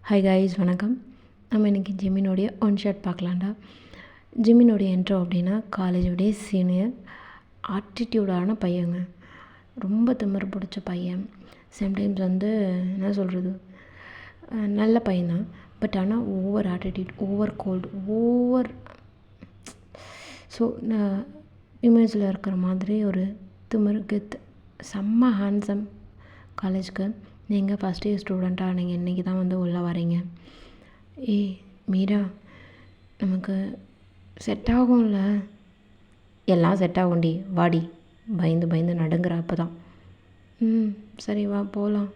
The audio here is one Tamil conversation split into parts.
ஹாய் கைஸ், வணக்கம். நம்ம இன்றைக்கி ஜிமினோடைய ஒன் ஷாட் பார்க்கலாம்டா. ஜிமினோடைய இன்ட்ரோ அப்படின்னா, காலேஜோடைய சீனியர், ஆட்டிடியூடான பையங்க, ரொம்ப திமிரு பிடிச்ச பையன். சம்டைம்ஸ் என்ன சொல்கிறது, நல்ல பையன்தான். பட் ஆனால் over attitude, over cold, over நான் இமேஜில் இருக்கிற மாதிரி ஒரு திமிரு கெத்து, செம்ம ஹேண்ட்ஸம். காலேஜுக்கு நீங்கள் ஃபஸ்ட் இயர் ஸ்டூடெண்ட்டாக நீங்கள் இன்றைக்கி தான் உள்ளே வரீங்க. மீரா, நமக்கு செட் ஆகும்ல? எல்லாம் செட் ஆகும்டி, வாடி. பயந்து நடுங்கிற அப்போ தான். சரி வா போகலாம்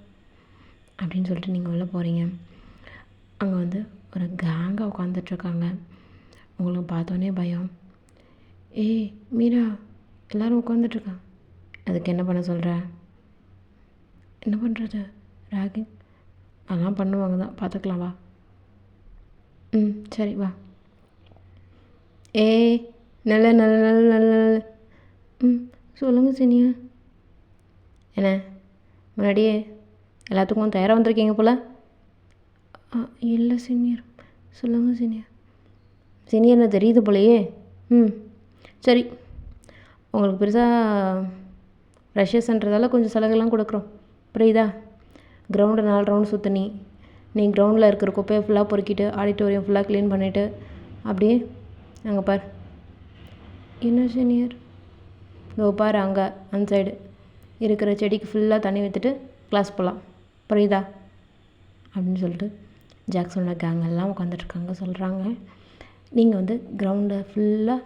அப்படின்னு சொல்லிட்டு நீங்கள் உள்ளே போகிறீங்க. அங்கே ஒரு கேங்காக உட்காந்துட்ருக்காங்க. உங்களுக்கு பார்த்தோன்னே பயம். மீரா, எல்லோரும் உட்காந்துட்ருக்காங்க. அதுக்கு என்ன பண்ண சொல்கிற? என்ன பண்ணுறது? ராகிங் அதெல்லாம் பண்ணுவாங்க தான், பார்த்துக்கலாம் வா. சரி வா. நல்ல நல்ல நல்ல நல்ல நல்ல சொல்லுங்கள் சீனியர். என்ன முன்னாடியே எல்லாத்துக்கும் தயாராக வந்திருக்கீங்க போல்? இல்லை சீனியர். சொல்லுங்கள் சீனியர். சீனியர்னு தெரியுது போலையே. சரி, உங்களுக்கு பெருசாக ஃப்ரெஷர்ஸ்ன்றதால கொஞ்சம் சலுகைலாம் கொடுக்குறோம், புரியுதா? கிரவுண்டு 4 ரவுண்டு சுற்று. நீ கிரவுண்டில் இருக்கிற குப்பையை ஃபுல்லாக பொறுக்கிட்டு ஆடிட்டோரியம் ஃபுல்லாக க்ளீன் பண்ணிவிட்டு அப்படியே அங்கே பார். என்ன சீனியர்? இதோ பார், அங்கே அந்த சைடு இருக்கிற செடிக்கு ஃபுல்லாக தண்ணி ஊற்றிட்டு கிளாஸ் போகலாம், புரியுதா? அப்படின்னு சொல்லிட்டு ஜாக்சனோட கேங் எல்லாம் உட்காந்துட்ருக்காங்க. சொல்கிறாங்க, நீங்கள் கிரவுண்டை ஃபுல்லாக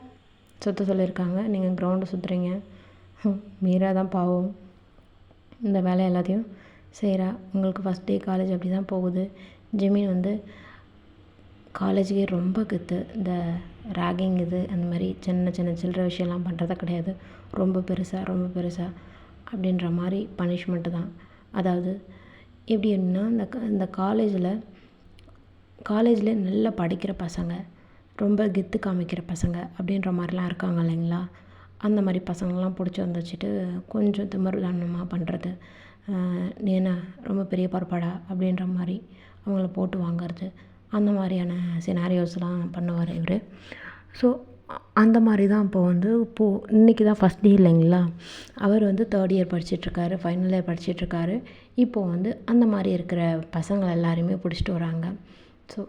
சுற்ற சொல்லியிருக்காங்க. நீங்கள் கிரவுண்டை சுற்றுறீங்க. மீரா தான் பாவம், இந்த வேலை எல்லாத்தையும் செய்கிறா. உங்களுக்கு ஃபஸ்ட் டே காலேஜ் அப்படி தான் போகுது. ஜிமின் காலேஜுக்கே ரொம்ப கெத்து. இந்த ராகிங் அந்த மாதிரி சின்ன சில்லற விஷயம்லாம் பண்ணுறதா கிடையாது. ரொம்ப பெருசாக அப்படின்ற மாதிரி பனிஷ்மெண்ட்டு தான். அதாவது எப்படின்னா, இந்த காலேஜில் நல்லா படிக்கிற பசங்க, ரொம்ப கெத்து காமிக்கிற பசங்க அப்படின்ற மாதிரிலாம் இருக்காங்க இல்லைங்களா? அந்த மாதிரி பசங்கள்லாம் பிடிச்சி வச்சுட்டு கொஞ்சம் திமிர்த்தனமாக பண்ணுறது, நீ என்ன ரொம்ப பெரிய பொறுப்பாடா அப்படின்ற மாதிரி அவங்கள போட்டு வாங்கிறது, அந்த மாதிரியான சினாரியோஸ்லாம் பண்ணுவார் இவர். ஸோ அந்த மாதிரி தான் இப்போது இன்றைக்கி தான் ஃபஸ்ட் டே இல்லைங்களா? அவர் 3rd இயர் படிச்சிட்ருக்காரு, ஃபைனல் இயர் படிச்சிட்ருக்காரு. இப்போது அந்த மாதிரி இருக்கிற பசங்களை எல்லாருமே பிடிச்சிட்டு வராங்க. ஸோ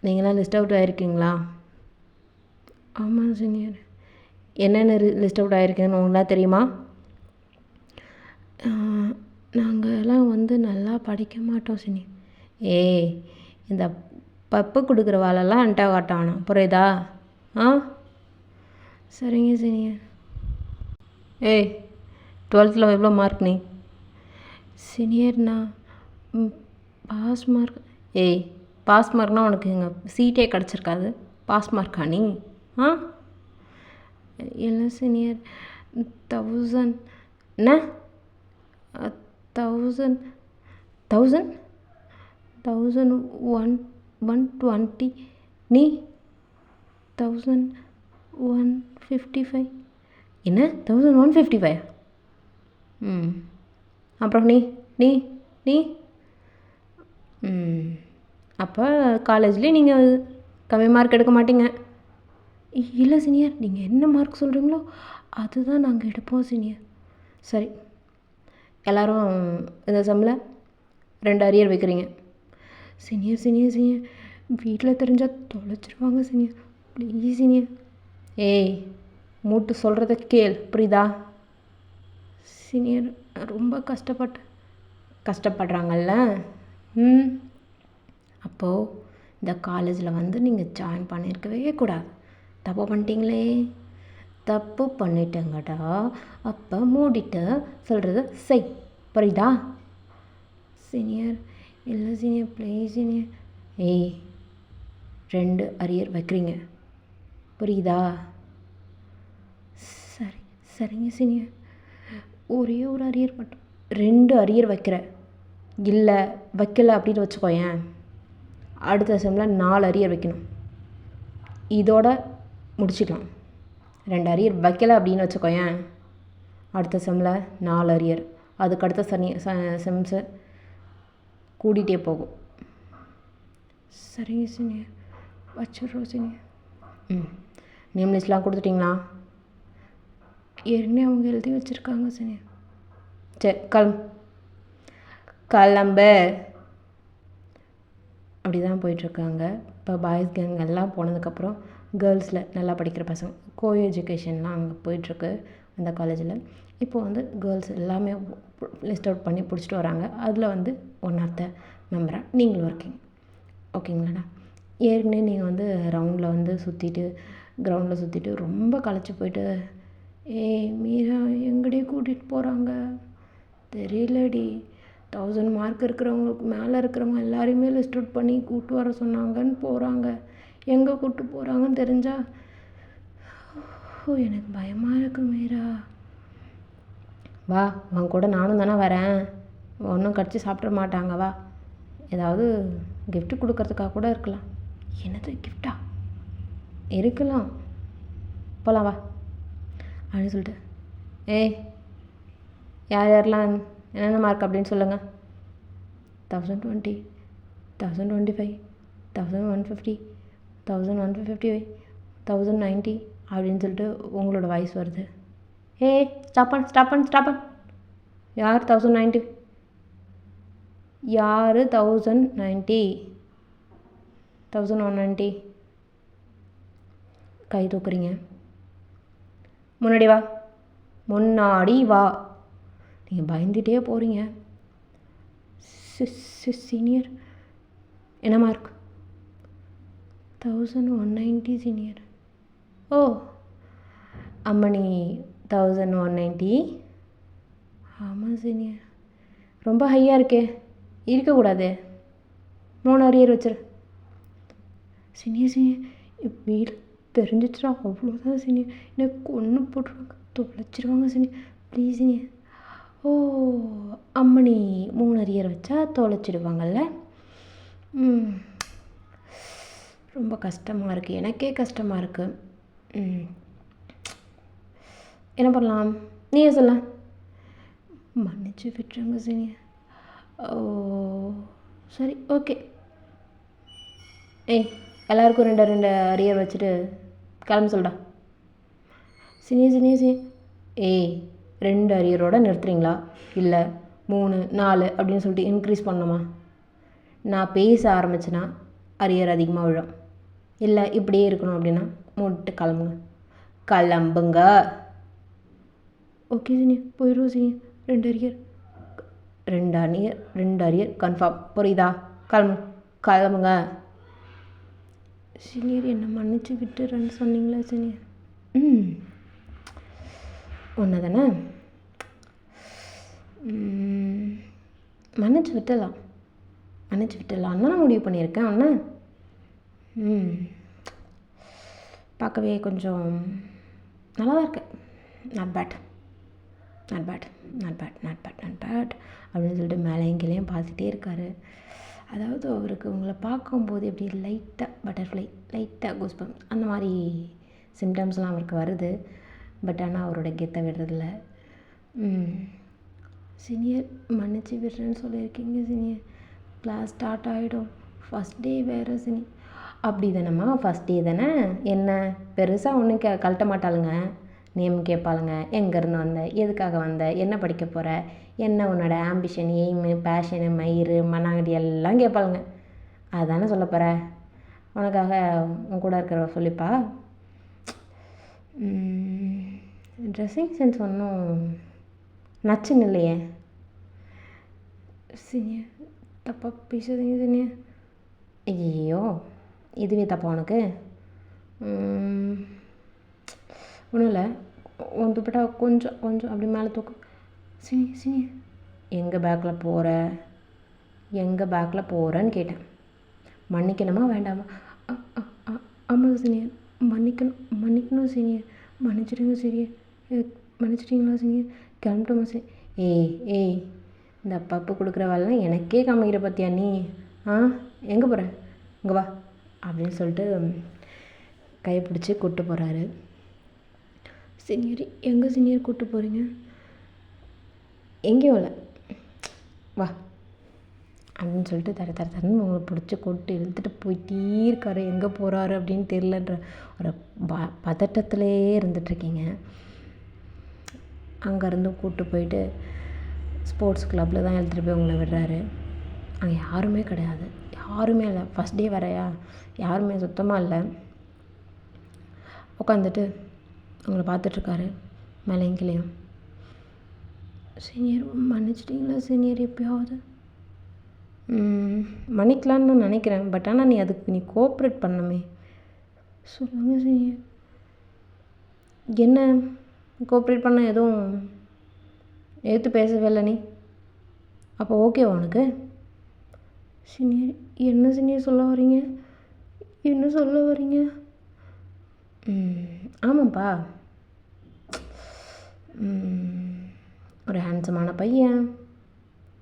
நீங்களாம் லிஸ்ட் அவுட் ஆகிருக்கீங்களா? ஆமாம் சீனியர். என்னென்ன லிஸ்ட் அவுட் ஆகிருக்குன்னு உங்களாம் தெரியுமா? நாங்கள்லாம் நல்லா படிக்க மாட்டோம் சீனியர். இந்த பப்பு கொடுக்குற வாழெல்லாம் அன்ட்டா காட்டானோம், புரியுதா? சரிங்க சீனியர். 12th எவ்வளோ மார்க் நீ? சீனியர், நான் பாஸ் மார்க். பாஸ் மார்க்னால் உனக்கு இங்கே சீட்டே கிடச்சிருக்காது. பாஸ் மார்க்கா நீ? இல்லை சீனியர், 1000. என்ன 1000? 120. நீ 1155. என்ன 1155? அப்புறம் நீ அப்போ காலேஜ்லேயே நீங்கள் கம்மி மார்க் எடுக்க மாட்டீங்க. இல்லை சீனியர், நீங்கள் என்ன மார்க் சொல்கிறீங்களோ அதுதான் நாங்கள் எடுப்போம் சீனியர். சரி, எல்லோரும் இந்த செம்மில் 2 அரியர் வைக்கிறீங்க. சீனியர் வீட்டில் தெரிஞ்சால் தொலைச்சிருவாங்க சீனியர், ப்ளீஸ் சீனியர். மூட்டு சொல்கிறத கேள், புரியுதா? சீனியர், ரொம்ப கஷ்டப்படுறாங்கல்ல. அப்போது இந்த காலேஜில் நீங்கள் ஜாயின் பண்ணியிருக்கவே கூடாது. தப்பு பண்ணிட்டீங்களே. தப்பு பண்ணிட்டேங்கடா, அப்போ மூடிட்டு சொல்கிறது செய், புரியுதா? சீனியர், இல்லை சீனியர், ப்ளீஸ் சீனியர். 2 அரியர் வைக்கிறீங்க, புரியுதா? சரிங்க சீனியர். ஒரே ஒரு அரியர் மட்டும். 2 அரியர் வைக்கிற, இல்லை வைக்கலை அப்படின்னு வச்சுக்கோயேன், அடுத்த செம்மில் 4 அரியர் வைக்கணும். இதோட முடிச்சுக்கலாம். 2 அரியர் வைக்கலை அப்படின்னு வச்சுக்கோயேன், அடுத்த செம்மில் 4 அரியர். அதுக்கு அடுத்த செம்ஸை கூட்டிகிட்டே போகும். சரிங்க சீனியர், வச்சிடுறோம் சீனியர். ம், நேம் லிஸ்ட்லாம் கொடுத்துட்டிங்களா? ஏற்கனவே அவங்க எழுதி வச்சுருக்காங்க சீனியர். சரி கிளம்பு. அப்படி தான் போயிட்டுருக்காங்க. இப்போ பாய்ஸ் கேங் எல்லாம் போனதுக்கப்புறம் கேர்ள்ஸில் நல்லா படிக்கிற பசங்க, கோ எஜுகேஷன்லாம் அங்கே போயிட்டுருக்கு அந்த காலேஜில். இப்போ வந்து கேர்ள்ஸ் எல்லாமே லிஸ்ட் அவுட் பண்ணி பிடிச்சிட்டு வராங்க. அதில் வந்து ஒன் ஆஃப் த மெம்பராக நீங்களும் இருக்கீங்க. ஓகேங்களாண்ணா? ஏற்கனவே நீங்கள் வந்து ரவுண்டில் வந்து சுற்றிட்டு கிரவுண்டில் சுற்றிட்டு ரொம்ப களைச்சி போயிட்டு, ஏய் மீரா எங்கடி கூட்டிகிட்டு போகிறாங்க தெரியலடி, 1000 மார்க் இருக்கிறவங்களுக்கு மேலே இருக்கிறவங்க எல்லாரையுமே லிஸ்ட் அவுட் பண்ணி கூப்பிட்டு வர சொன்னாங்கன்னு போகிறாங்க. எங்கே கூப்பிட்டு போகிறாங்கன்னு தெரிஞ்சா எனக்கு பயமாக இருக்கு மீரா. வா, உன் கூட நானும் தானே வரேன், ஒன்றும் கடிச்சு சாப்பிட மாட்டாங்க. வா, ஏதாவது கிஃப்ட்டு கொடுக்கறதுக்காக கூட இருக்கலாம். என்னது கிஃப்டா? இருக்கலாம், போகலாம் வா அப்படின்னு சொல்லிட்டு, ஏய் யார் யாரெல்லாம் என்னென்ன மார்க் அப்படின்னு சொல்லுங்கள். 1020, 1025, 1150, 1155, 1090 அப்படின்னு சொல்லிட்டு உங்களோட வாய்ஸ் வருது. ஏய் ஸ்டாப். யார் 1090? யார் 1090? 1190? கை தூக்குறீங்க. முன்னாடி வா. நீங்கள் பயந்துகிட்டே போகிறீங்க. சீனியர் என்ன மார்க்? 1190 சீனியர். ஓ அம்மணி 1190? ஆமாம் சீனியர். ரொம்ப ஹையாக இருக்கே, இருக்கக்கூடாது. 3 அரியர் வச்சிரு. சீனியர் வீடு தெரிஞ்சிச்சுடா அவ்வளோதான் சீனியர், எனக்கு கொன்று போட்டுருவாங்க, தொலைச்சிருவாங்க சீனியர், ப்ளீஸ் சீனியர். ஓ அம்மணி 3 அரியர் வச்சா தொலைச்சிடுவாங்கல்ல. ரொம்ப கஷ்டமாக இருக்குது, எனக்கே கஷ்டமாக இருக்குது. என்ன பண்ணலாம், நீயே சொல்ல. மன்னிச்சு விட்டுருங்க சீனியர். ஓ சரி ஓகே. ஏய் எல்லாருக்கும் 2 அரியர் வச்சுட்டு கிளம்ப சொல்டா. சீனியர். ஏய் 2 அரியரோடு நிறுத்துறீங்களா, இல்லை 3 4 அப்படின்னு சொல்லிட்டு இன்க்ரீஸ் பண்ணணுமா? நான் பேச ஆரம்பிச்சேன்னா அரியர் அதிகமாக விழும். இல்லை இப்படியே இருக்கணும் அப்படின்னா மூட்டு கிளம்புங்க. ஓகே சீனியர், போயிடுவோம் சீனியர். 2 அரியர் கன்ஃபார்ம், புரியுதா? கிளம்புங்க. சீனியர் என்னை மன்னிச்சு விட்டுறேன்னு சொன்னீங்களா சீனியர்? ஒன்று தானே, மன்னிச்சு விட்டுடலான்னு நான் முடிவு பண்ணியிருக்கேன். ஒன்று பார்க்கவே கொஞ்சம் நல்லா தான் இருக்கு. நாட் பேட் அப்படின்னு சொல்லிட்டு மேலேயும் கீழேயும் பார்த்துட்டே இருக்கார். அதாவது அவருக்கு உங்களை பார்க்கும்போது எப்படி லைட்டாக பட்டர்ஃப்ளை, லைட்டாக கூஸ்பம்ஸ் அந்த மாதிரி சிம்டம்ஸ்லாம் அவருக்கு வருது. பட் ஆனால் அவரோட கெத்தை விடுறதில்ல. சீனியர் மன்னிச்சு விடுறேன்னு சொல்லியிருக்கீங்க சீனியர். கிளாஸ் ஸ்டார்ட் ஆகிடும், ஃபஸ்ட் டே வேறு சீனியர். அப்படி தானேம்மா, ஃபஸ்ட் டே தானே, என்ன பெருசாக ஒன்றும் கழட்ட மாட்டாளுங்க. நேம் கேட்பாளுங்க, எங்கேருந்து வந்த, எதுக்காக வந்த, என்ன படிக்க போகிற, என்ன உன்னோட ஆம்பிஷன், எய்மு, பேஷனு, மயிறு, மண்ணாங்கட்டி எல்லாம் கேட்பாளுங்க. அதுதானே சொல்ல போகிற? உனக்காக உன் கூட இருக்கிறவ சொல்லிப்பா. ட்ரெஸ்ஸிங் சென்ஸ் ஒன்றும் நச்சுன்னு இல்லையே சீனியர். தப்பாக பேசுறீங்க சீனியர். ஐயோ இதுவே தப்பா உனக்கு? ஒன்றும் இல்லை, உன் துப்பட்டா கொஞ்சம் அப்படி மேலே தூக்கு. சீனியர் எங்கள் பேக்கில் போகிறேன்னு கேட்டேன். மன்னிக்கணுமா வேண்டாமா? ஆமாம் சீனியர், மன்னிக்கணும் சீனியர். மன்னிச்சிடுங்க சீனியர். மன்னிச்சிட்டிங்களா சீனியர்? கிளம்பிட்டோமா சீனியர்? ஏய் இந்த பப்பு கொடுக்குற வேலைலாம் எனக்கே காமிக்கிற பற்றியா நீ? எங்கே போகிற, இங்கே வா அப்படின்னு சொல்லிட்டு கையை பிடிச்சி கூப்பிட்டு போகிறாரு. சீனியர் எங்கே சீனியர் கூப்பிட்டு போகிறீங்க? எங்கேயும் இல்லை, வா அப்படின்னு சொல்லிட்டு தரன்னு உங்களை பிடிச்சி கொட்டு இழுத்துட்டு போயிட்டே இருக்காரு. எங்கே போகிறாரு அப்படின்னு தெரிலன்ற ஒரு பதட்டத்திலே இருந்துகிட்ருக்கீங்க. அங்கேருந்து கூப்பிட்டு போயிட்டு ஸ்போர்ட்ஸ் கிளப்பில் தான் எடுத்துகிட்டு போய் உங்களை விடுறாரு. அங்கே யாருமே கிடையாது, யாருமே இல்லை. ஃபஸ்ட் டே வரையா யாருமே சுத்தமாக இல்லை. உட்காந்துட்டு உங்களை பார்த்துட்ருக்காரு மேலேயும் கீழேயும். சீனியர் மன்னிச்சிட்டிங்களா சீனியர்? எப்பயாவது மன்னிக்கலான்னு நான் நினைக்கிறேன். பட் ஆனால் நீ கோஆப்ரேட் பண்ணணுமே. சொல்லுங்கள் சீனியர். என்ன கோஆப்ரேட் பண்ண எதுவும் எடுத்து பேசவே இல்லை நீ? அப்போ ஓகேவா உனக்கு? சீனியர் என்ன சீனியர் சொல்ல வரீங்க? என்ன சொல்ல வரீங்க? ஆமாப்பா, ஒரு ஹேண்ட்ஸமான பையன்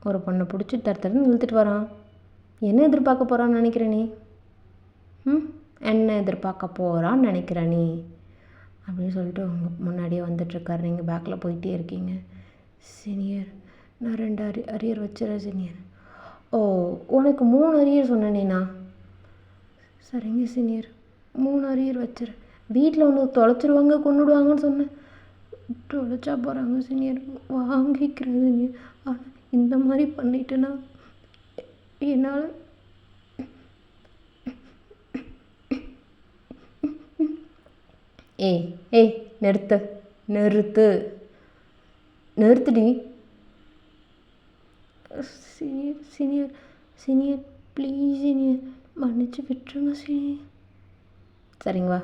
ஒரு பொண்ணை பிடிச்சி தருன்னு இழுத்துட்டு வரான். என்ன எதிர்பார்க்க போகிறான்னு நினைக்கிற நீ? என்ன எதிர்பார்க்க போகிறான்னு நினைக்கிற நீ அப்படின்னு சொல்லிட்டு உங்கள் முன்னாடியே வந்துட்டுருக்காரு. நீங்கள் பேக்கில் போயிட்டே இருக்கீங்க. சீனியர் நான் 2 அரியர் வச்சுறேன் சீனியர். ஓ, உனக்கு 3 அரியர் சொன்னேனேண்ணா. சரிங்க சீனியர், 3 அரியர் வச்சுறேன். வீட்டில் ஒன்று தொலைச்சிருவாங்க கொண்டுடுவாங்கன்னு சொன்னேன். தொலைச்சா போகிறாங்க சீனியர், வாங்கிக்கிறேன் சீனியர். ஆனால் இந்த மாதிரி பண்ணிட்டேன்னா என்னால் ஏய் நிறுத்துடி. சீனியர் ப்ளீஸ் சீனியர், மன்னிச்சு விட்டுருங்க சீனியர். சரிங்க வா,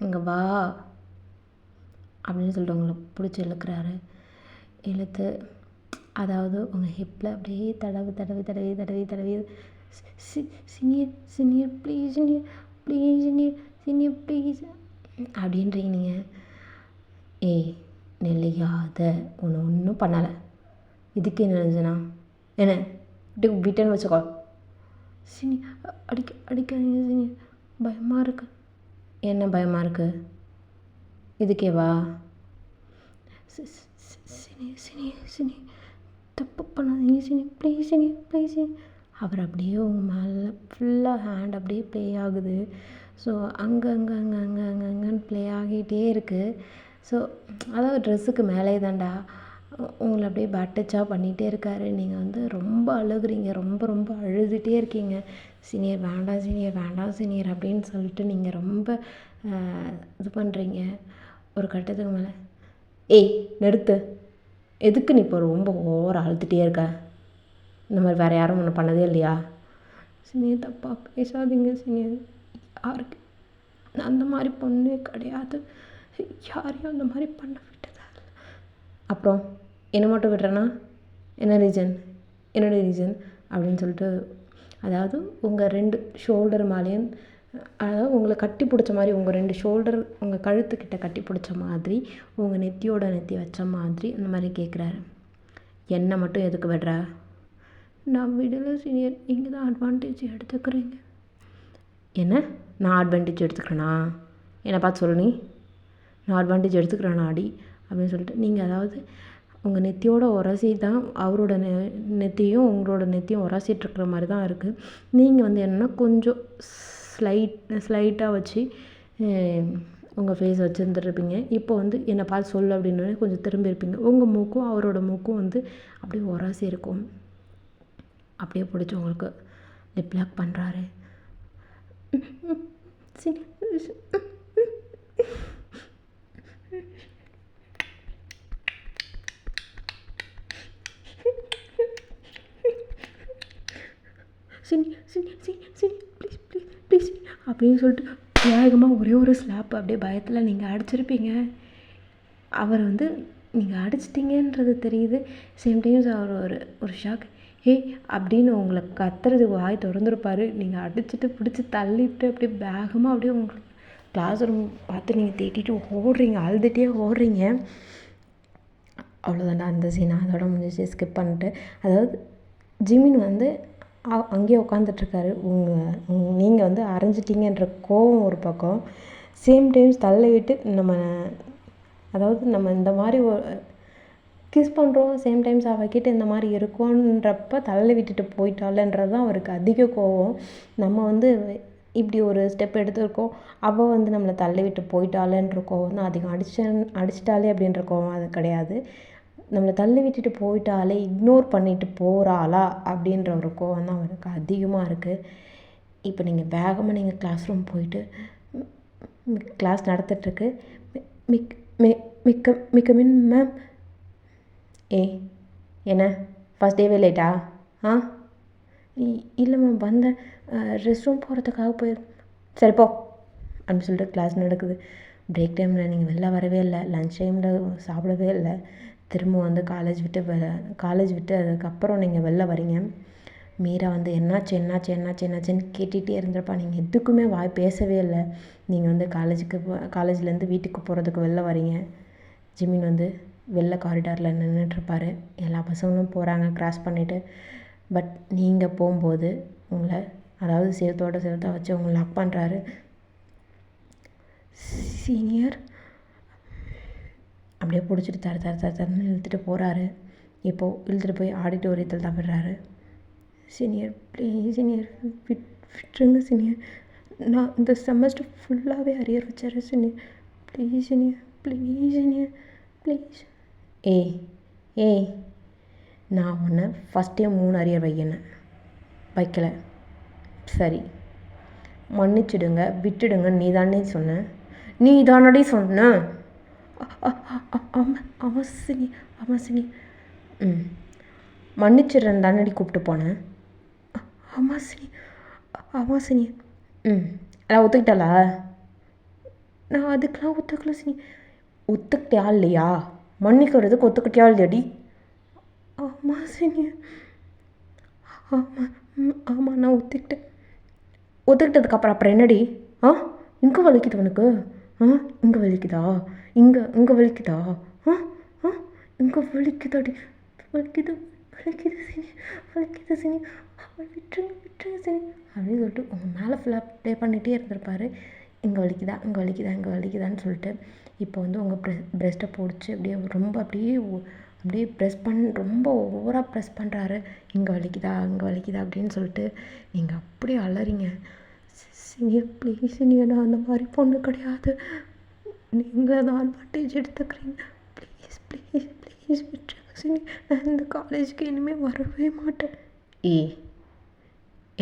இங்கே வா அப்படின்னு சொல்லிட்டு உங்களை பிடிச்சி இழுக்கிறாரு. இழுத்து அதாவது உங்கள் ஹிப்பில் அப்படியே தடவி சீனியர் ப்ளீஸ் சீனியர் ப்ளீஸ் அப்படின்றீங்க நீங்கள். நெல்லையாத ஒன்றும் பண்ணலை. இதுக்கு என்ன நினைச்சனா என்ன இப்படி விட்டேன்னு வச்சுக்கோ. சீனியர் அடிக்காதீங்க சீனியர், பயமாக இருக்கு. என்ன பயமாக இருக்கு? இதுக்கேவா? சீனியர் தப்பு பண்ணாதீங்க சீனியர் ப்ளீஸ். அவர் அப்படியே உங்கள் மேலே ஃபுல்லாக ஹேண்ட் அப்படியே ப்ளே ஆகுது. ஸோ அங்கன்னு ப்ளே ஆகிட்டே இருக்குது. ஸோ அதாவது ட்ரெஸ்ஸுக்கு மேலே தான்டா உங்களை அப்படியே பட்டச்சாக பண்ணிகிட்டே இருக்காரு. நீங்கள் ரொம்ப அழுகுறீங்க, ரொம்ப அழுதுகிட்டே இருக்கீங்க. சீனியர் வேண்டாம் சீனியர் அப்படின்னு சொல்லிட்டு நீங்கள் ரொம்ப இது பண்ணுறீங்க. ஒரு கட்டத்துக்கு மேலே நிறுத்து. எதுக்கு நீ இப்போ ரொம்ப ஓவராக அழுதுகிட்டே இருக்க? இந்த மாதிரி வேறு யாரும் ஒன்று பண்ணதே இல்லையா? சீனியர் தப்பாக பேசாதீங்க சீனியர், யாருக்கு அந்த மாதிரி பொண்ணே கிடையாது, யாரையும் அந்த மாதிரி பண்ண விட்டதா இல்லை. அப்புறம் என்ன மட்டும் விடுறேன்னா என்னோட ரீசன் அப்படின்னு சொல்லிட்டு அதாவது உங்கள் 2 ஷோல்டர் மேலேயும் அதாவது உங்களை கட்டி பிடிச்ச மாதிரி உங்கள் 2 ஷோல்டர் உங்கள் கழுத்துக்கிட்ட கட்டி பிடிச்ச மாதிரி உங்கள் நெத்தியோட நெத்தி வச்ச மாதிரி அந்த மாதிரி கேட்குறாரு. என்னை மட்டும் எதுக்கு விடுற? நான் விடலை சீனியர், நீங்கள் தான் அட்வான்டேஜ் எடுத்துக்கிறீங்க. என்ன நான் அட்வான்டேஜ் எடுத்துக்கிறேனா? என்னை பார்த்து சொல்லு, நீ நான் அட்வான்டேஜ் எடுத்துக்கிறேனா அடி அப்படின்னு சொல்லிட்டு நீங்கள் அதாவது உங்கள் நெத்தியோட உரசி தான் அவரோட நெத்தியும் உங்களோட நெத்தியும் உரசிட்ருக்கிற மாதிரி தான் இருக்குது. நீங்கள் என்னென்னா கொஞ்சம் ஸ்லைட்டாக வச்சு உங்கள் ஃபேஸ் வச்சுருந்துருப்பீங்க. இப்போ என்னை பார்த்து சொல்லு அப்படின்னு கொஞ்சம் திரும்பி இருப்பீங்க. உங்கள் மூக்கும் அவரோட மூக்கும் அப்படியே உரசி இருக்கும். அப்படியே பிடிச்சி உங்களுக்கு லிப் லாக் பண்ணுறாரு. ப்ளீஸ் அப்படின்னு சொல்லிட்டு வேகமாக ஒரே ஒரு ஸ்லாப் அப்படியே பயத்தில் நீங்கள் அடிச்சிருப்பீங்க. அவர் நீங்கள் அடிச்சிட்டிங்கன்றது தெரியுது. சேம் டைம்ஸ் அவர் ஒரு ஷாக். அப்படின்னு உங்களை கத்துறதுக்கு வாய் திறந்துருப்பார். நீங்கள் அடிச்சுட்டு பிடிச்சி தள்ளிட்டு அப்படியே வேகமாக அப்படியே உங்களுக்கு கிளாஸ் ரூம் பார்த்து நீங்கள் தேட்டிட்டு ஓடுறீங்க, அழுதுகிட்டே ஓடுறீங்க. அவ்வளோதாண்டா அந்த சீன் அதோட முடிஞ்சிச்சு. ஸ்கிப் பண்ணிட்டு அதாவது ஜிமின் அங்கேயே உட்காந்துட்ருக்காரு. நீங்கள் அரைஞ்சிட்டிங்கன்ற கோவம் ஒரு பக்கம், சேம் டைம்ஸ் தள்ளி விட்டு நம்ம இந்த மாதிரி கிஸ் பண்ணுறோம், சேம் டைம்ஸ் அவகிட்ட இந்த மாதிரி இருக்கோன்றப்ப தள்ளி விட்டுட்டு போயிட்டாளன்றது தான் அவருக்கு அதிக கோவம். நம்ம வந்து இப்படி ஒரு ஸ்டெப் எடுத்திருக்கோம், அவள் வந்து நம்மளை தள்ளி விட்டு போயிட்டாளன்ற கோவம் தான் அதிகம். அடிச்சிட்டாலே அப்படின்ற கோவம் அது கிடையாது. நம்மளை தள்ளி விட்டுட்டு போயிட்டாலே இக்னோர் பண்ணிட்டு போகிறாளா அப்படின்ற ஒரு கோவம் தான் அவருக்கு அதிகமாக இருக்குது. இப்போ நீங்கள் வேகமாக நீங்கள் கிளாஸ் ரூம் போயிட்டு கிளாஸ் நடத்திட்டுருக்கு. மிக் மிக்க மிக்க மின் மேம். என்ன ஃபஸ்ட் டேவே லேட்டா? இல்லை மேம், வந்தேன், ரெஸ்ட் ரூம் போகிறதுக்காக போயிடும். சரி போ அப்படின்னு சொல்லிட்டு கிளாஸ் நடக்குது. பிரேக் டைமில் நீங்கள் வெளில வரவே இல்லை, லன்ச் டைமில் சாப்பிடவே இல்லை. திரும்ப வந்து காலேஜ் விட்டு அதுக்கப்புறம் நீங்கள் வெளில வரீங்க. மீரா வந்து என்னாச்சுன்னு கேட்டுகிட்டே இருந்திருப்பா. நீங்கள் எதுக்குமே வாய் பேசவே இல்லை. நீங்கள் வந்து காலேஜ்லேருந்து வீட்டுக்கு போகிறதுக்கு வெளில வரீங்க. ஜிமின் வந்து வெளில காரிடாரில் நின்றுட்டுருப்பார். எல்லா பசங்களும் போகிறாங்க க்ராஸ் பண்ணிவிட்டு. பட் நீங்கள் போகும்போது உங்களை, அதாவது செவத்தா வச்சு உங்களை லாக் பண்ணுறாரு. சீனியர் அப்படியே பிடிச்சிட்டு தரன்னு இழுத்துட்டு போகிறாரு. இப்போது இழுத்துட்டு போய் ஆடிட்டோரியத்தில் தப்பிடுறாரு. சீனியர் ப்ளீஸ் சீனியர், விட்டுருங்க சீனியர், நான் இந்த செமஸ்டர் ஃபுல்லாகவே அரியர் வச்சாரு சீனியர், ப்ளீஸ் சீனியர் ப்ளீஸ். ஏய் நான் உன்னை ஃபஸ்ட்டே 3 அரியர் வைக்கலை. சரி, மன்னிச்சிடுங்க, விட்டுடுங்க, நீ தானடி சொன்ன. ஆமாம் சீனியர். மன்னிச்சிடுறேன் தானடி கூப்பிட்டு போனேன். ஆமாம் சீனியர். எல்லாம் ஒத்துக்கிட்டாளா? நான் அதுக்கெலாம் ஒத்துக்கல சீனியர். ஒத்துக்கிட்டியா இல்லையா? மன்னிக்கிறதுக்கு ஒத்துக்கிட்டியா இல்லையாடி? ஆமாம் சீனியர். ஆமாம் நான் ஒத்துக்கிட்டதுக்கப்புறம் அப்புறம் என்னடி? இங்கே வலிக்குது உனக்கு? இங்கே வலிக்குதா? இங்கே வலிக்குதா? இங்கே வலிக்குதாடி? வலிக்குது சீனியர், விட்டுருங்க சீனியர் அப்படின்னு சொல்லிட்டு உங்கள் மேலே ஃபுல்லாக ப்ளே பண்ணிகிட்டே இருந்திருப்பார். இங்கே வலிக்குதான்னு சொல்லிட்டு இப்போ வந்து உங்கள் ப்ரெஸ்ட்டை பிடிச்சி அப்படியே ப்ரெஸ் ரொம்ப ஓவராக ப்ரெஸ் பண்ணுறாரு. இங்கே வலிக்குதா அப்படின்னு சொல்லிட்டு நீங்கள் அப்படியே அலறீங்க. சீனியர் ப்ளீஸ் சீனியர், நான் அந்த மாதிரி பொண்ணு கிடையாது, நீங்கள் தான் அட்வான்டேஜ் எடுத்துக்கிறீங்க, ப்ளீஸ் விட்டுருங்க சீனியர், நான் இந்த காலேஜுக்கு இனிமேல் வரவே மாட்டேன்.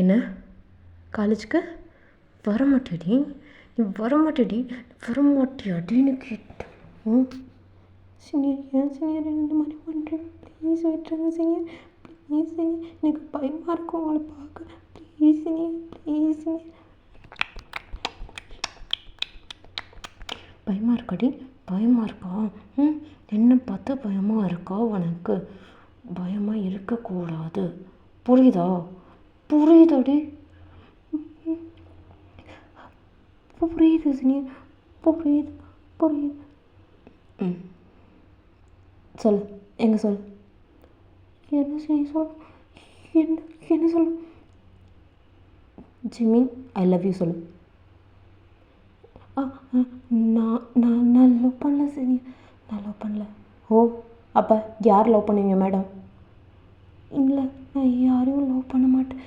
என்ன காலேஜுக்கு வரமாட்டேடி? நீ வரமாட்டியாடின்னு கேட்டேன். சீனியர், ஏன் சீனியர் இந்த மாதிரி பண்ணுறேன்? ப்ளீஸ் விட்டுருங்க சீனியர், எனக்கு பயமாக இருக்கும் உங்களை பார்க்க, ப்ளீஸ் சீனியர். பயமாக இருக்கா? என்ன பார்த்தா பயமாக இருக்கா உனக்கு? பயமாக இருக்கக்கூடாது, புரியுதாடி? புரியுது சீனியர், புரியுது. சொல்லு, எங்கே சொல்லு? என்ன சீனியர் சொல்லு? என்ன சொல்லு? ஜிமின் ஐ லவ் யூ சொல்லு. நான் லவ் பண்ணல சீனியர், நான் லவ் பண்ணல. அப்போ யார் லவ் பண்ணுவீங்க மேடம்? இல்லை, நான் யாரையும் லவ் பண்ண மாட்டேன்.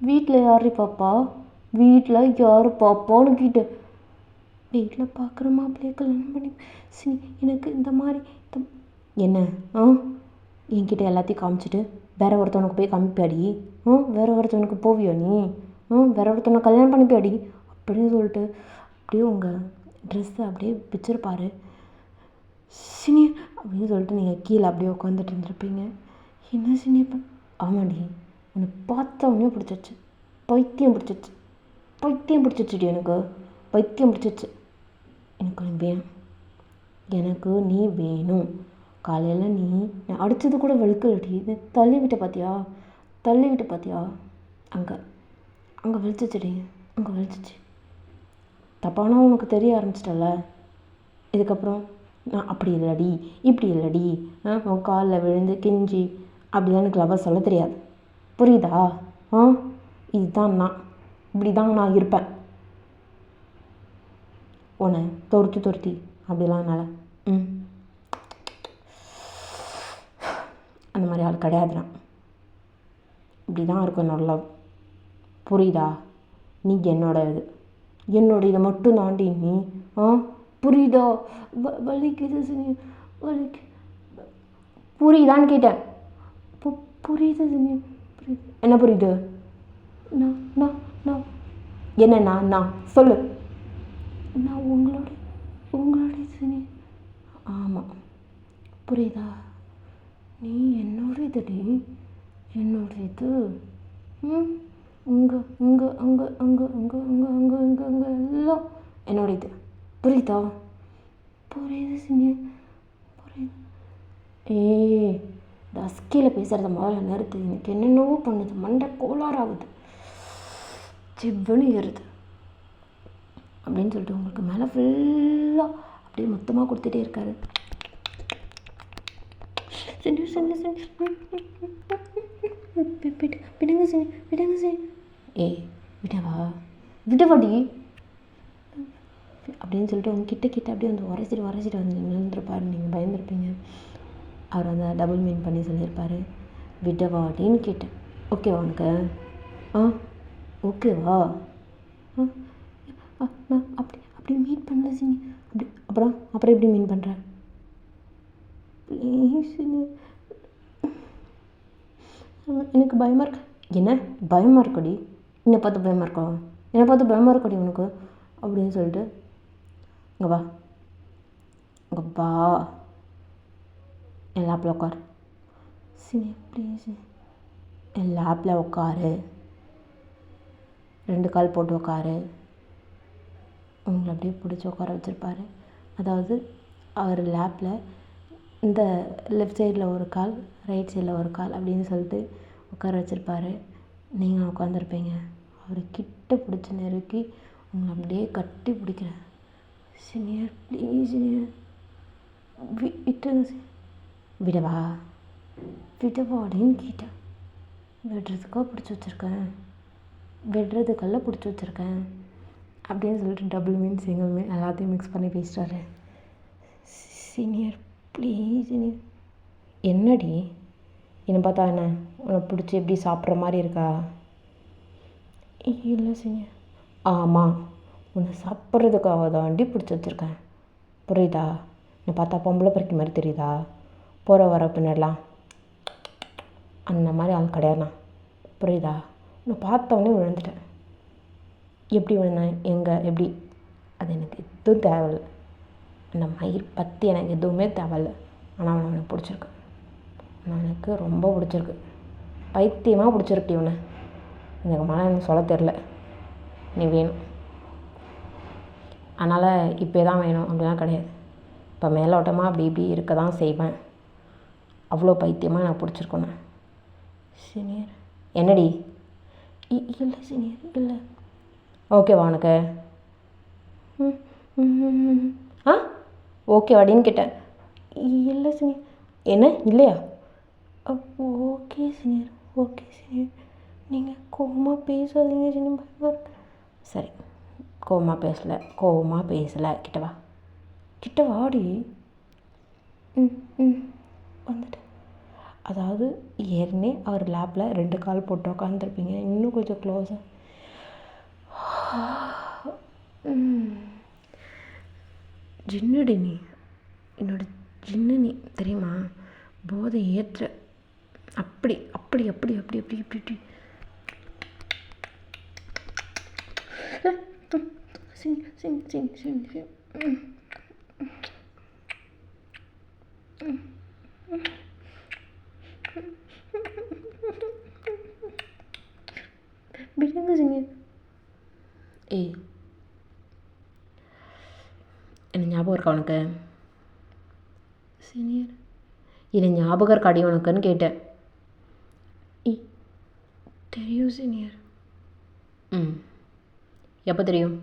வீட்டில் யாரு பாப்பா? யார் பாப்பான்னு கேட்டேன். வீட்டில் பார்க்குற மாப்பிள்ளையை கல்யாணம் பண்ணி சரி, எனக்கு இந்த மாதிரி என்ன என்கிட்ட எல்லாத்தையும் காமிச்சிட்டு வேற ஒருத்தவனுக்கு போய் காமிப்பாடி? வேற ஒருத்தவனுக்கு போவியோ நீ? வேற ஒருத்தவனை கல்யாணம் பண்ணிப்பியாடி அப்படின்னு சொல்லிட்டு அப்படியே உங்கள் ட்ரெஸ்ஸை அப்படியே பிச்சிருப்பார். சீனியர் அப்படின்னு சொல்லிட்டு நீங்கள் கீழே அப்படியே உட்காந்துட்டு இருந்திருப்பீங்க. என்ன சீனியர்? ஆமாடி, உன்னை பார்த்த உடனே பிடிச்சிருச்சு, பைத்தியம் பிடிச்சிருச்சுடி, எனக்கு பைத்தியம் பிடிச்சிருச்சு. எனக்கு நீ வேணும். காலையில் நீ அடித்தது கூட வெளுக்கலடி, இது தள்ளி விட்ட பார்த்தியா? அங்கே வெளிச்சிச்சு. தப்பானா உனக்கு தெரிய ஆரம்பிச்சிட்டல. இதுக்கப்புறம் நான் அப்படி இல்லடி, இப்படி இல்லடி, உன் காலில் விழுந்து கெஞ்சி அப்படிலாம் எனக்கு லவ்வாக சொல்ல தெரியாது, புரியுதா? இப்படி தான் நான் இருப்பேன். உன்னை துரத்தி அப்படிலாம் என்னால் ம் அந்த மாதிரி ஆள் கிடையாதுண்ணா. இப்படி தான் இருக்கும் என்னோட லவ். புரியுதா? நீ என்னோட இதை மட்டும் தாண்டி நீ புரியுதா? வலிக்குது சினி, வலிக்கு. புரியுதான்னு கேட்டேன். புரியுது சினி, புரியுது. என்ன புரியுது? நான் நான் நான் என்னண்ணா நான் சொல்லு. நான் உங்களோட சினி. ஆமாம், புரியுதா? நீ என்னோட இது இங்கே இங்கே அங்கே அங்கே அங்கே அங்கே அங்கே அங்கே அங்கே எல்லாம் என்னோட இது. புரியுதா? புரியுது சினி, புரியுது. டஸ்கியில் பேசுகிறத முதல்ல நிறுத்து. எனக்கு என்னென்னவோ பண்ணுது, மண்டை கோளாறாகுது, சிவனு ஏறுது அப்படின்னு சொல்லிட்டு உங்களுக்கு மேலே ஃபுல்லாக அப்படியே மொத்தமாக கொடுத்துட்டே இருக்காரு. விடுங்க சரி, விடுங்க சரி. விடவாடி அப்படின்னு சொல்லிட்டு அவங்க கிட்ட அப்படியே வந்து உரைச்சிட்டு வந்து நின்றுருப்பாரு. நீங்கள் பயந்துருப்பீங்க. அவர் வந்து டபுள் மீன் பண்ணி சொல்லியிருப்பார். விடவாடின்னு கேட்டேன். ஓகேவா உனக்கு? ஓகேவா? நான் அப்படி மீன் பண்ணல சினி. அப்புறம் எப்படி மீன் பண்ணுறேன்? ப்ளீஸ் சினி, எனக்கு பயமாக இருக்கு. என்ன பயமாக இருக்கடி? என்னை பார்த்து பயமாக இருக்கா? என்னை பார்த்து பயமாக இருக்கடி உனக்கு அப்படின்னு சொல்லிட்டு இங்கே வா என் லேப்பில் உட்காரு சினி, ப்ளீஸ் என் லேப்பில் உட்காரு, 2 கால் போட்டு உட்காரு. உங்களை அப்படியே பிடிச்சி உட்கார வச்சுருப்பாரு. அதாவது அவர் லேப்பில் இந்த லெஃப்ட் சைடில் ஒரு கால், ரைட் சைடில் ஒரு கால் அப்படின்னு சொல்லிட்டு உட்கார வச்சுருப்பாரு. நீங்கள் உட்காந்துருப்பீங்க. அவர் கிட்ட பிடிச்சி நெருக்கி உங்களை அப்படியே கட்டி பிடிக்கிறேன். சீனியர் ப்ளீஸ் சீனியர், விட்டுருங்க. விடவா அப்படின்னு கேட்டேன். விடுறதுக்காக பிடிச்சி வச்சுருக்கேன், விடுறதுக்கெல்லாம் பிடிச்சி வச்சுருக்கேன் அப்படின்னு சொல்லிட்டு டபுள் மீன் சிங்கிள் மீன் எல்லாத்தையும் மிக்ஸ் பண்ணி பேசுகிறாரு. Senior please senior. என்னடி என்னை பார்த்தா என்ன உன்னை பிடிச்சி எப்படி சாப்பிட்ற மாதிரி இருக்கா? இல்லை சீனியர். ஆமாம், உன்னை சாப்பிட்றதுக்காக தாண்டி பிடிச்சி வச்சுருக்கேன். புரியுதா? என்னை பார்த்தா பொம்பளை பறிக்க மாதிரி தெரியுதா? போகிற வர பின்னாடிலாம் அந்த மாதிரி ஆள் கிடையாதுண்ணா. புரியுதா? நான் பார்த்தவொடனே விழுந்துட்டேன். எப்படி விழுந்தேன், எங்கே, எப்படி, அது எனக்கு எதுவும் தேவையில்லை. அந்த மயிர் பற்றி எனக்கு எதுவுமே தேவையில்லை. ஆனால் அவனை எனக்கு பிடிச்சிருக்கு. ஆனால் எனக்கு ரொம்ப பிடிச்சிருக்கு, பைத்தியமாக பிடிச்சிருக்கு இவனை. எனக்கு மேலே எனக்கு சொல்ல தெரில. நீ வேணும், அதனால் இப்போ தான் வேணும் அப்படிலாம் கிடையாது. இப்போ மேலோட்டமாக அப்படி இப்படி இருக்க தான் செய்வேன். அவ்வளோ பைத்தியமாக எனக்கு பிடிச்சிருக்கோண்ணே. சீனியர் என்னடி? இல்லை சீனியர் இல்லை. ஓகேவா உனக்கு? ஓகேவாடின்னு கேட்டேன். இல்லை சீனியர். என்ன இல்லையா? Okay senior, okay senior. நீங்கள் கோவமாக பேசாதீங்க சீனியர், பயமாக இருக்கு. சரி, கோவமாக பேசலை. கிட்ட வாடி. வந்துட்டேன். அதாவது ஏற்கனவே அவர் லேப்பில் 2 கால் போட்டு உட்காந்துருப்பீங்க. இன்னும் கொஞ்சம் க்ளோஸாக ஜின்னுடி நீ, என்னோட ஜின்னு நீ தெரியுமா? போதை ஏற்ற அப்படி அப்படி அப்படி அப்படி அப்படி அப்படி அப்படி சிங் சிங் சிங் சிங் சிங். விடுங்க சிங்க. என்ன ஞாபகம் இருக்கா உனக்கு? சீனியர் என்ன ஞாபகம் இருக்காடி உனக்குன்னு கேட்டேன். தெரியும் சீனியர். எப்போ தெரியும்?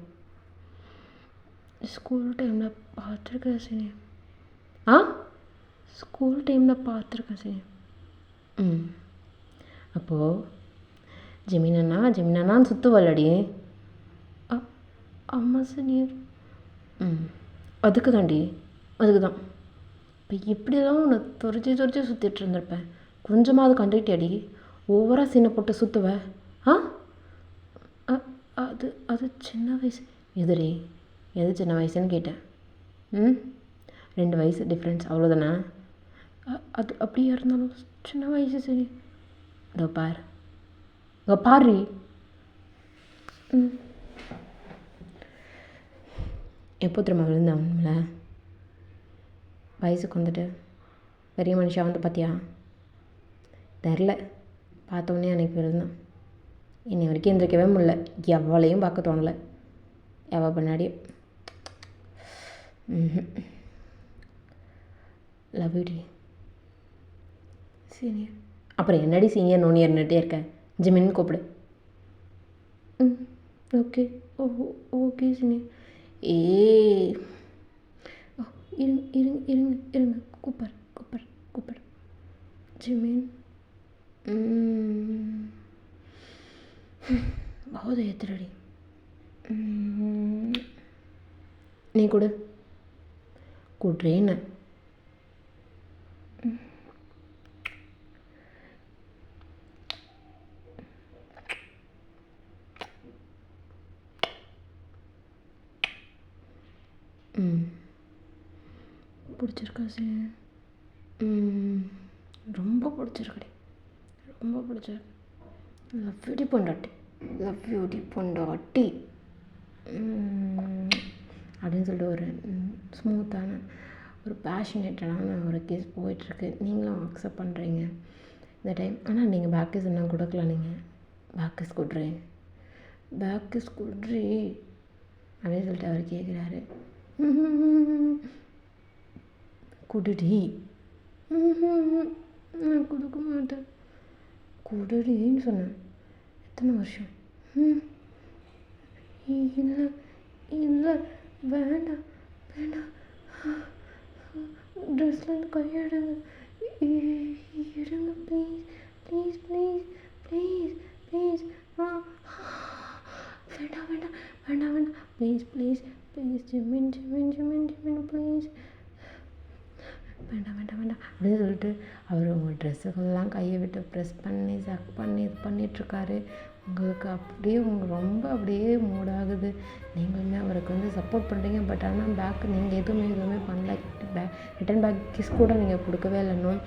ஸ்கூல் டைமில் பார்த்துருக்கேன் சீனியர். ஸ்கூல் டைமில் பார்த்துருக்கேன் சீனியர். அப்போது ஜெமினான்னு சுற்றுவல்லடி. ஆமாம் சீனியர். அதுக்கு தான் இப்போ எப்படியெல்லாம் உன்னை துரத்தி துரத்தி சுற்றிட்டு இருந்திருப்பேன். கொஞ்சமாவது கண்டுகிட்டேடி. ஓவராக சீனை போட்டு சுற்றுவ. ஆ அது அது சின்ன வயசு. எதுடி? எது சின்ன வயசுன்னு கேட்டேன். 2 வயசு டிஃப்ரென்ஸ், அவ்வளோதானே? அது அப்படியே இருந்தாலும் சின்ன வயசு. சரி, இதோ பார், இதோ பாரு. எப்போ திரும்ப விழுந்தேன் அவங்கள? வயசுக்கு வந்துட்டு பெரிய மனுஷா வந்து பார்த்தியா? தெரில, பார்த்தோன்னே அன்றைக்கி விழுந்தேன். இன்னை வரைக்கும் எந்திரிக்கவே முடியல. எவ்வளையும் பார்க்க தோணலை, எவ்வளோ பின்னாடியும். லவ் யூடி சீனியர். அப்புறம் என்னடி சீனியர் நோனியர்னுட்டே இருக்க? ஜிமின்னு கூப்பிடு. Okay okay senior. இருங்க கூப்பிடு ஜிமின். பௌத ஏத்துறடி. நீ கூடுறேன்னு. பிடிச்சிருக்கா சார்? ரொம்ப பிடிச்சிருக்கடி, ரொம்ப பிடிச்சிருக்கு. லவ் யூடி பொண்டாட்டி அப்படின்னு சொல்லிட்டு ஒரு ஸ்மூத்தான ஒரு பேஷனேட்டடான ஒரு கேஸ் போயிட்டுருக்கு. நீங்களும் அக்செப்ட் பண்ணுறீங்க இந்த டைம். ஆனால் நீங்கள் பேக் கேஸ் என்ன கொடுக்கல. நீங்கள் பேக் கேஸ் கொடுறீ அப்படின்னு சொல்லிட்டு அவர் கேட்குறாரு. குடுடி. நான் கொடுக்க மாட்டேன். குடுடின்னு சொன்னேன். எத்தனை வருஷம்? இல்லை வேண்டாம் ட்ரெஸ்லேருந்து கையெடுங்க. எடுங்க ப்ளீஸ் வேண்டாம் ப்ளீஸ் ஜிமின் ப்ளீஸ் வேண்டாம் அப்படின்னு சொல்லிட்டு அவர் உங்கள் ட்ரெஸ்ஸுகள்லாம் கையை விட்டு ப்ரெஸ் பண்ணி சக் பண்ணி இது பண்ணிகிட்ருக்காரு. உங்களுக்கு அப்படியே ரொம்ப அப்படியே மூடாகுது. நீங்களுமே அவருக்கு வந்து சப்போர்ட் பண்ணுறீங்க. பட் ஆனால் பேக் நீங்கள் எதுவுமே பண்ணல. ரிட்டன் பேக் கிஸ் கூட நீங்கள் கொடுக்கவே இல்லை. இன்னும்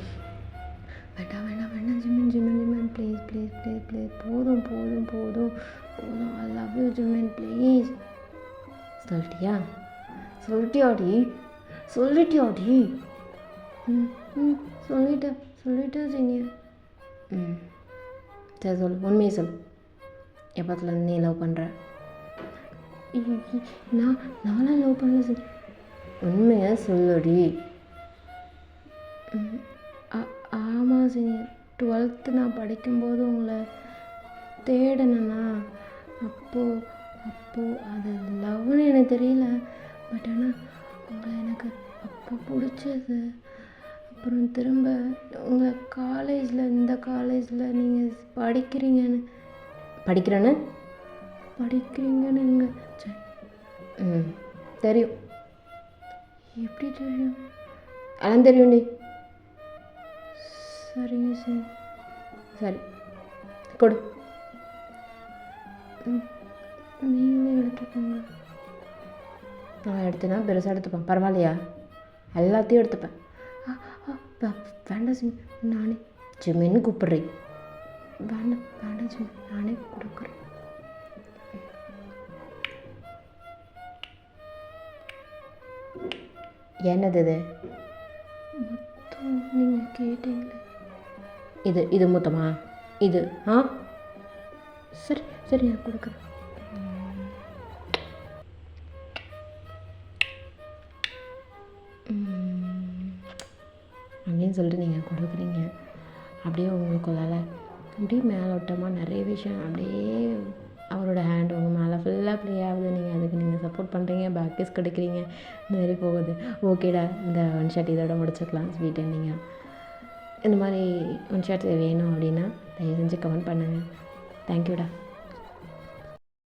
வேண்டாம் ஜிமின் ப்ளீஸ் போதும் I love you Jimin please. சொல்லிட்டியாடி சொல்லிட்டேன் சீனியர். சரி சொல், உண்மையை சொல். எப்போத்துல நீ லவ் பண்ணுற? நான்லாம் லவ் பண்ணல சார். உண்மையாக சொல்லுடி. ஆமாம் சீனியர், 12th நான் படிக்கும்போது உங்களை தேடினேண்ணா. அப்போது அது லவ்னு எனக்கு தெரியல. பட் ஆனால் உங்களை எனக்கு அப்போ பிடிச்சது. அப்புறம் திரும்ப உங்களை இந்த காலேஜில் நீங்கள் படிக்கிறீங்கன்னு நீங்கள் தெரியும். எப்படி தெரியும்? அதெல்லாம் தெரியும்டி. சரிங்க சார். சரி கொடு. நீங்களே எடுத்துக்கோங்க. நான் எடுத்தேன்னா பெருசாக எடுத்துப்பேன், பரவாயில்லையா? எல்லாத்தையும் எடுத்துப்பேன். வேண்டாம் ஜிம், நானே ஜிம்மின்னு கூப்பிட்றேன். வேண்டாம் ஜிம், நானே கொடுக்குறேன். என்னது இது? மொத்தம் நீங்கள் கேட்டீங்களே, இது மொத்தமா? இது சரி நான் கொடுக்குறேன். அப்படின்னு சொல்லிட்டு நீங்கள் கொடுக்குறீங்க. அப்படியே உங்களுக்குள்ளால அப்படியே மேலோட்டமாக நிறைய விஷயம் அப்படியே அவரோட ஹேண்ட் உங்கள் மேலே ஃபுல்லாக ப்ளே ஆகுது. நீங்கள் சப்போர்ட் பண்ணுறீங்க, பேக் கேஸ் கிடைக்கிறீங்க, இந்த மாதிரி போகுது. ஓகேடா, இந்த ஒன் ஷாட் இதோட முடிச்சுக்கலாம். ஸ்வீட் நீங்கள் இந்த மாதிரி ஒன் ஷாட் வேணும் அப்படின்னா தயவு செஞ்சு கமெண்ட் பண்ணுங்கள். தேங்க்யூடா.